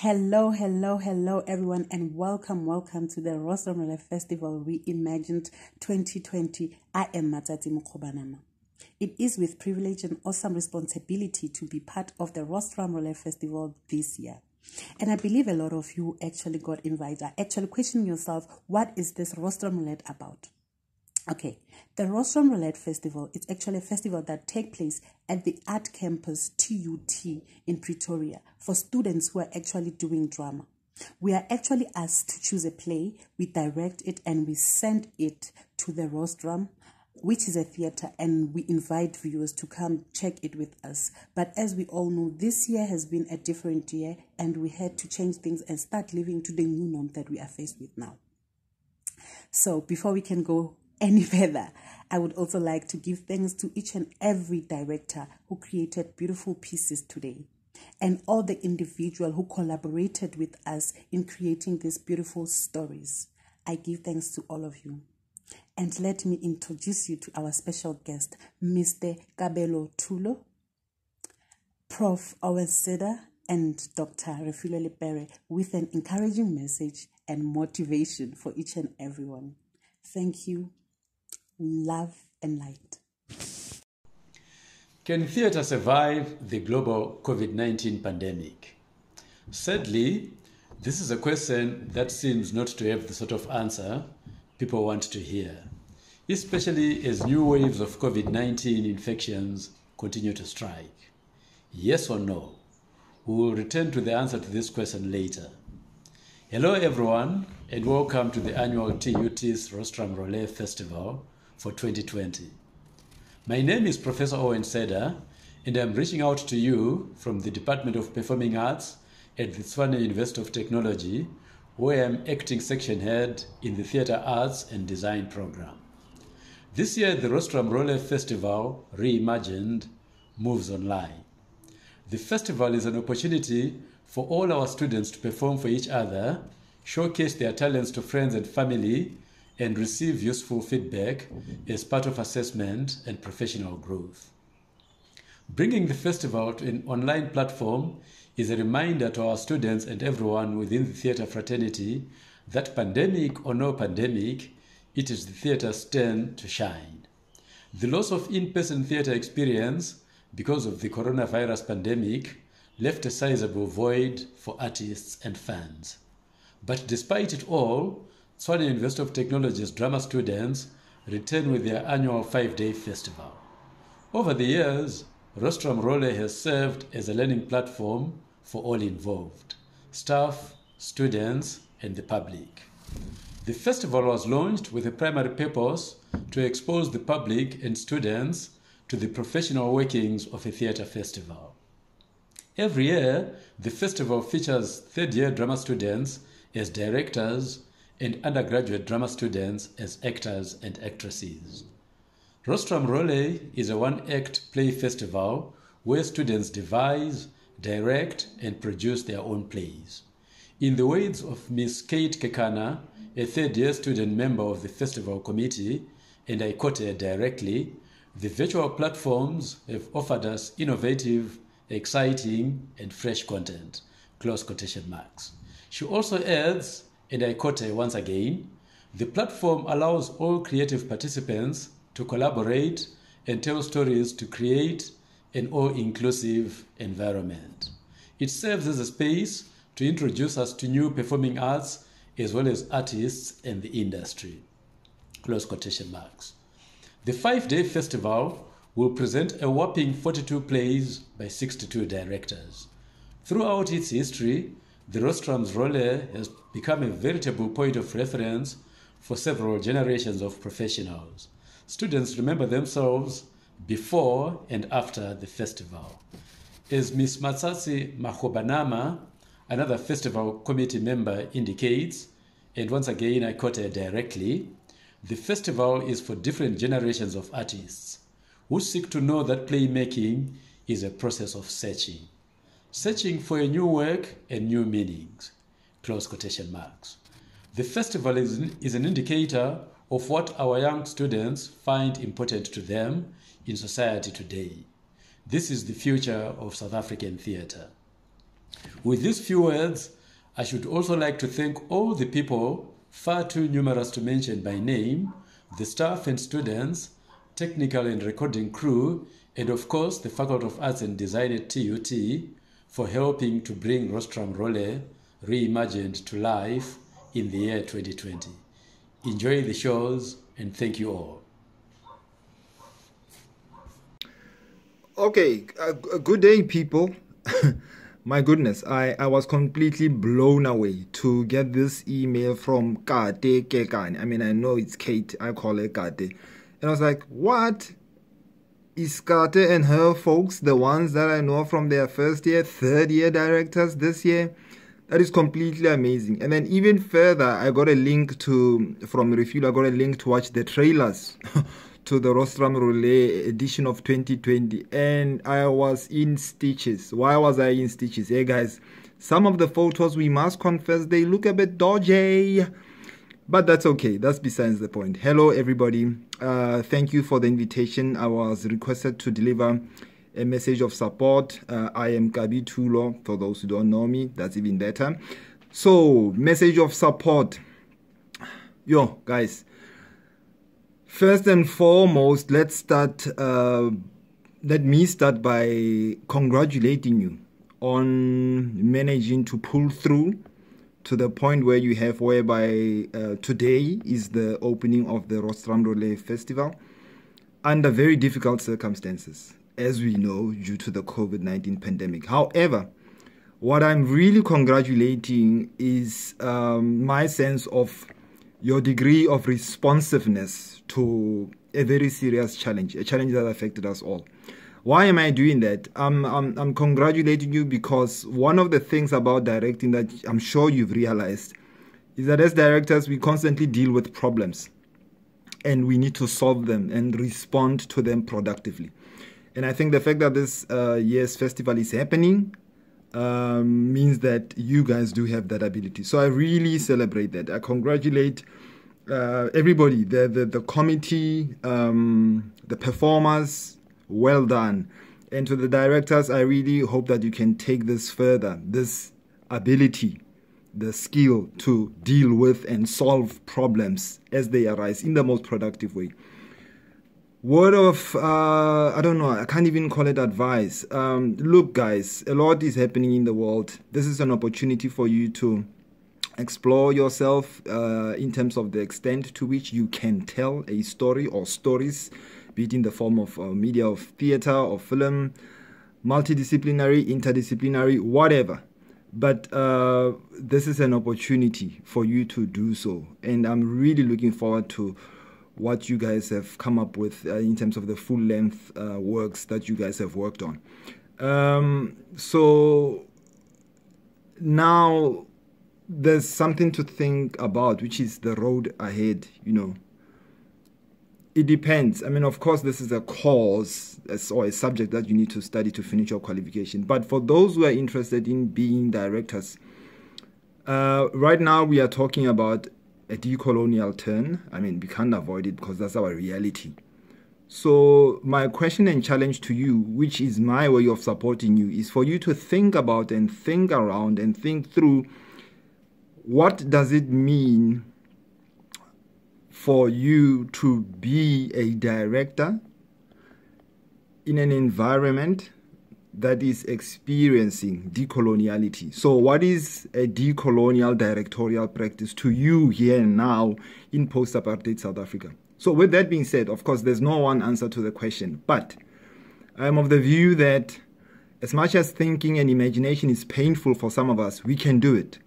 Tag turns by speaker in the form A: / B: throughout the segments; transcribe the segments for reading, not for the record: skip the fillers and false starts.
A: Hello, everyone, and welcome to the Rostrum Roulette Festival Reimagined 2020. I am Matsatsi Makgobanama. It is with privilege and awesome responsibility to be part of the Rostrum Roulette Festival this year. And I believe a lot of you actually got invited, are actually questioning yourself, what is this Rostrum Roulette about? Okay, the Rostrum Roulette Festival is actually a festival that takes place at the Art Campus TUT in Pretoria for students who are actually doing drama. We are actually asked to choose a play, we direct it, and we send it to the Rostrum, which is a theater, and we invite viewers to come check it with us. But as we all know, this year has been a different year, and we had to change things and start living to the new norm that we are faced with now. So before we can go any further, I would also like to give thanks to each and every director who created beautiful pieces today, and all the individuals who collaborated with us in creating these beautiful stories. I give thanks to all of you. And let me introduce you to our special guest, Mr. Kabi Thulo, Prof. Owen, Seda, and Dr. Refiloe Lepere, with an encouraging message and motivation for each and everyone. Thank you. Love and light.
B: Can theatre survive the global COVID-19 pandemic? Sadly, this is a question that seems not to have the sort of answer people want to hear, especially as new waves of COVID-19 infections continue to strike. Yes or no? We will return to the answer to this question later. Hello everyone, and welcome to the annual TUT's Rostrum Roulette Festival for 2020. My name is Professor Owen Seda, and I'm reaching out to you from the Department of Performing Arts at the Tshwane University of Technology, where I'm acting section head in the Theatre Arts and Design program. This year, the Rostrum Roulette Festival, reimagined, moves online. The festival is an opportunity for all our students to perform for each other, showcase their talents to friends and family, and receive useful feedback as part of assessment and professional growth. Bringing the festival to an online platform is a reminder to our students and everyone within the theatre fraternity that pandemic or no pandemic, it is the theatre's turn to shine. The loss of in-person theatre experience because of the coronavirus pandemic left a sizable void for artists and fans. But despite it all, Tshwane University of Technology's drama students return with their annual 5-day festival. Over the years, Rostrum Roulette has served as a learning platform for all involved, staff, students, and the public. The festival was launched with a primary purpose to expose the public and students to the professional workings of a theatre festival. Every year, the festival features third-year drama students as directors and undergraduate drama students as actors and actresses. Rostrum Roulette is a one-act play festival where students devise, direct, and produce their own plays. In the words of Miss Kate Kekana, a third-year student member of the festival committee, and I quote her directly, "The virtual platforms have offered us innovative, exciting, and fresh content." Close quotation marks. She also adds, and I quote her once again, "The platform allows all creative participants to collaborate and tell stories to create an all-inclusive environment. It serves as a space to introduce us to new performing arts as well as artists and the industry." Close quotation marks. The 5-day festival will present a whopping 42 plays by 62 directors. Throughout its history, the Rostrum Roulette has become a veritable point of reference for several generations of professionals. Students remember themselves before and after the festival. As Ms. Matsatsi Makgobanama, another festival committee member, indicates, and once again I quote her directly, "The festival is for different generations of artists who seek to know that playmaking is a process of searching for a new work and new meanings." Close quotation marks. The festival is an indicator of what our young students find important to them in society today. This is the future of South African theatre. With these few words, I should also like to thank all the people, far too numerous to mention by name, the staff and students, technical and recording crew, and of course the Faculty of Arts and Design at TUT for helping to bring Rostrum Roulette reimagined to life in the year 2020. Enjoy the shows and thank you all.
C: Okay, good day, people. My goodness, I was completely blown away to get this email from Kate Kekane. I mean, I know it's Kate, I call her Kate. And I was like, what? Is Kate and her folks the ones that I know from their first year, third year directors this year? That is completely amazing. And then even further, I got a link from Refiloe, I got a link to watch the trailers to the Rostrum Roulette edition of 2020, and I was in stitches. Why was I in stitches? Hey guys, some of the photos, we must confess, they look a bit dodgy, but that's okay. That's besides the point. Hello everybody. Thank you for the invitation. I was requested to deliver a message of support. I am Kabi Thulo. For those who don't know me, that's even better. So, message of support. Yo guys, first and foremost, let me start by congratulating you on managing to pull through to the point where you have, whereby today is the opening of the Rostrum Roulette Festival under very difficult circumstances, as we know, due to the COVID-19 pandemic. However, what I'm really congratulating is my sense of your degree of responsiveness to a very serious challenge, a challenge that affected us all. Why am I doing that? I'm congratulating you because one of the things about directing that I'm sure you've realized is that as directors, we constantly deal with problems and we need to solve them and respond to them productively. And I think the fact that this year's festival is happening means that you guys do have that ability. So I really celebrate that. I congratulate everybody, the committee, the performers. Well done. And to the directors, I really hope that you can take this further, this ability, the skill to deal with and solve problems as they arise in the most productive way. Word of, I don't know, I can't even call it advice. Look, guys, a lot is happening in the world. This is an opportunity for you to explore yourself in terms of the extent to which you can tell a story or stories, be it in the form of media, of theater, or film, multidisciplinary, interdisciplinary, whatever. But this is an opportunity for you to do so. And I'm really looking forward to what you guys have come up with in terms of the full-length works that you guys have worked on. So now there's something to think about, which is the road ahead, you know. It depends. I mean, of course, this is a course or a subject that you need to study to finish your qualification. But for those who are interested in being directors, right now we are talking about a decolonial turn. I mean, we can't avoid it because that's our reality. So my question and challenge to you, which is my way of supporting you, is for you to think about and think around and think through, what does it mean for you to be a director in an environment that is experiencing decoloniality? So what is a decolonial directorial practice to you here and now in post-apartheid South Africa? So with that being said, of course, there's no one answer to the question, but I am of the view that as much as thinking and imagination is painful for some of us, we can do it.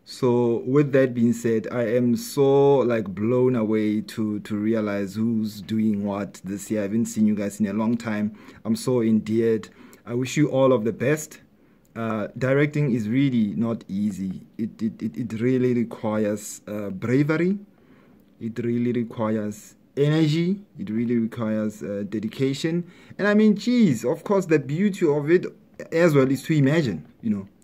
C: So with that being said, I am so blown away to realize who's doing what this year. I haven't seen you guys in a long time. I'm so endeared. I wish you all of the best. Directing is really not easy. It really requires bravery. It really requires energy. It really requires dedication. And I mean, geez, of course, the beauty of it as well is to imagine,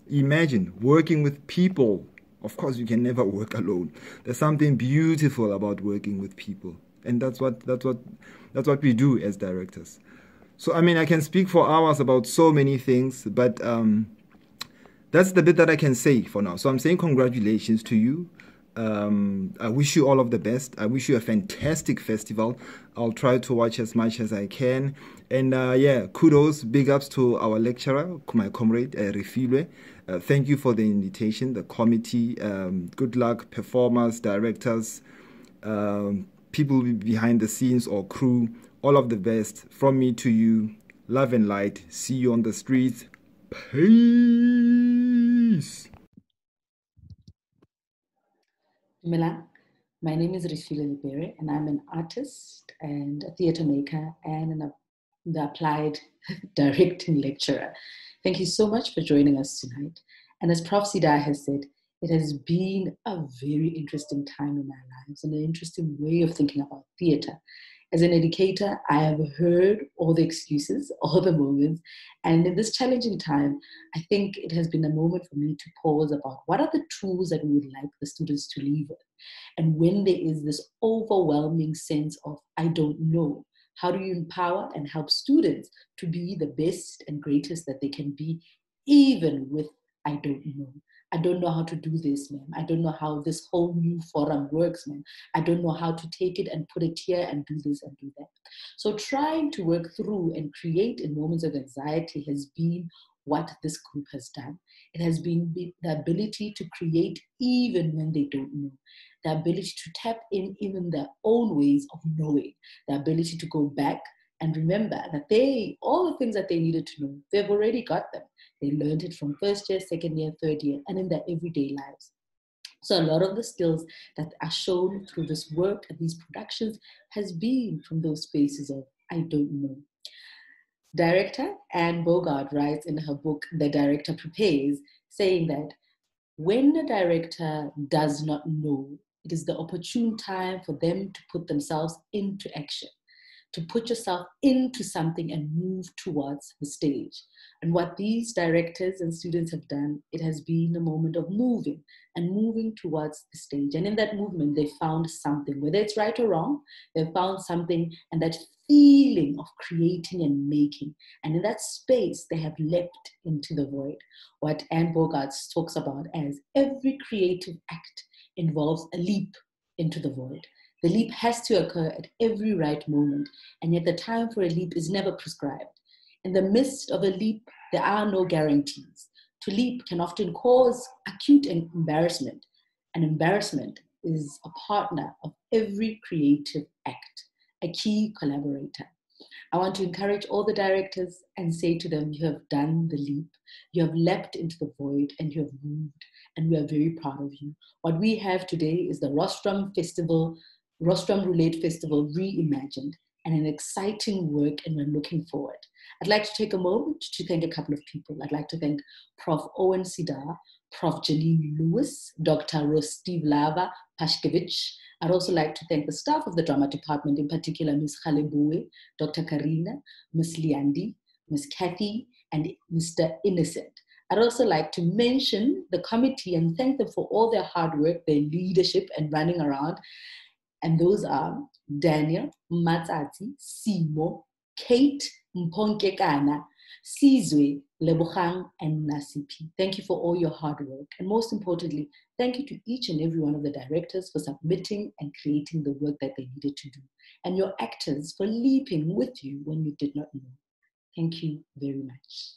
C: imagine working with people. Of course, you can never work alone. There's something beautiful about working with people, and that's what we do as directors. So, I mean, I can speak for hours about so many things, but that's the bit that I can say for now. So I'm saying congratulations to you. I wish you all of the best. I wish you a fantastic festival. I'll try to watch as much as I can. And yeah, kudos, big ups to our lecturer, my comrade, Refiloe. Thank you for the invitation, the committee. Good luck, performers, directors, people behind the scenes or crew. All of the best from me to you. Love and light. See you on the streets. Peace.
D: Mila, my name is Refiloe Lepere, and I'm an artist and a theatre maker and the applied directing lecturer. Thank you so much for joining us tonight. And as Prof. Seda has said, it has been a very interesting time in our lives and an interesting way of thinking about theatre. As an educator, I have heard all the excuses, all the moments, and in this challenging time, I think it has been a moment for me to pause about what are the tools that we would like the students to leave with. And when there is this overwhelming sense of, I don't know, how do you empower and help students to be the best and greatest that they can be, even with, I don't know. I don't know how to do this, ma'am. I don't know how this whole new forum works, ma'am. I don't know how to take it and put it here and do this and do that. So trying to work through and create in moments of anxiety has been what this group has done. It has been the ability to create even when they don't know, the ability to tap in even their own ways of knowing, the ability to go back and remember that all the things that they needed to know, they've already got them. They learned it from first year, second year, third year, and in their everyday lives. So a lot of the skills that are shown through this work and these productions has been from those spaces of, I don't know. Director Anne Bogart writes in her book, The Director Prepares, saying that when a director does not know, it is the opportune time for them to put themselves into action, to put yourself into something and move towards the stage. And what these directors and students have done, it has been a moment of moving and moving towards the stage. And in that movement, they found something, whether it's right or wrong, they found something, and that feeling of creating and making. And in that space, they have leapt into the void. What Anne Bogart talks about as every creative act involves a leap into the void. The leap has to occur at every right moment, and yet the time for a leap is never prescribed. In the midst of a leap, there are no guarantees. To leap can often cause acute embarrassment, and embarrassment is a partner of every creative act, a key collaborator. I want to encourage all the directors and say to them, you have done the leap, you have leapt into the void, and you have moved, and we are very proud of you. What we have today is the Rostrum Roulette Festival reimagined, and an exciting work, and we're looking forward. I'd like to take a moment to thank a couple of people. I'd like to thank Prof. Owen, Seda, Prof. Janine Lewis, Dr. Rostivlava Pashkevich. I'd also like to thank the staff of the drama department, in particular Ms. Khalebue, Dr. Karina, Ms. Liandi, Ms. Kathy, and Mr. Innocent. I'd also like to mention the committee and thank them for all their hard work, their leadership, and running around. And those are Daniel, Matsatsi, Simo, Kate, Mponkekana, Sizwe, Lebogang, and Nasipi. Thank you for all your hard work. And most importantly, thank you to each and every one of the directors for submitting and creating the work that they needed to do. And your actors for leaping with you when you did not know. Thank you very much.